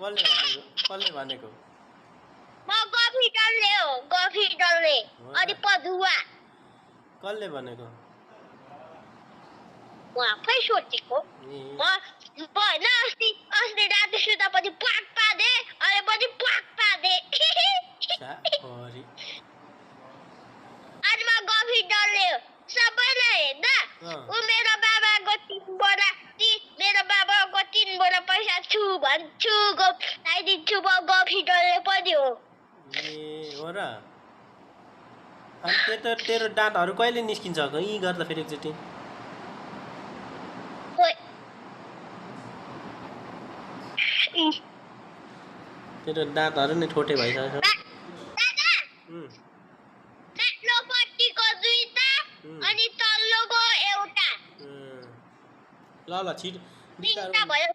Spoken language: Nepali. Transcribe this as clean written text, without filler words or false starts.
कसले भनेको म गफी डल्ले हो गफी डल्ले अनि पदुवा कसले भनेको म आफै सोचेको म होइन अस्ति राति सुता पनि प्वाक पादे अहिले पनि प्वाक पादे अनि म गफी डल्ले हो सबैलाई हेर्दा ऊ मेरो बाबाको 3 बोरा पैसा छु भन्छु लगाइदिन्छु म गफी डल्ले पनि हो हो र अनि तेरो दाँतहरू कहिले निस्किन्छ यी गर्दा फेरि एकचोटि तेरो दाँतहरू नै ठोटे भइसक्यो माथिल्लोपट्टिको 2टा अनि तल्लोको एउटा ल छिट भयो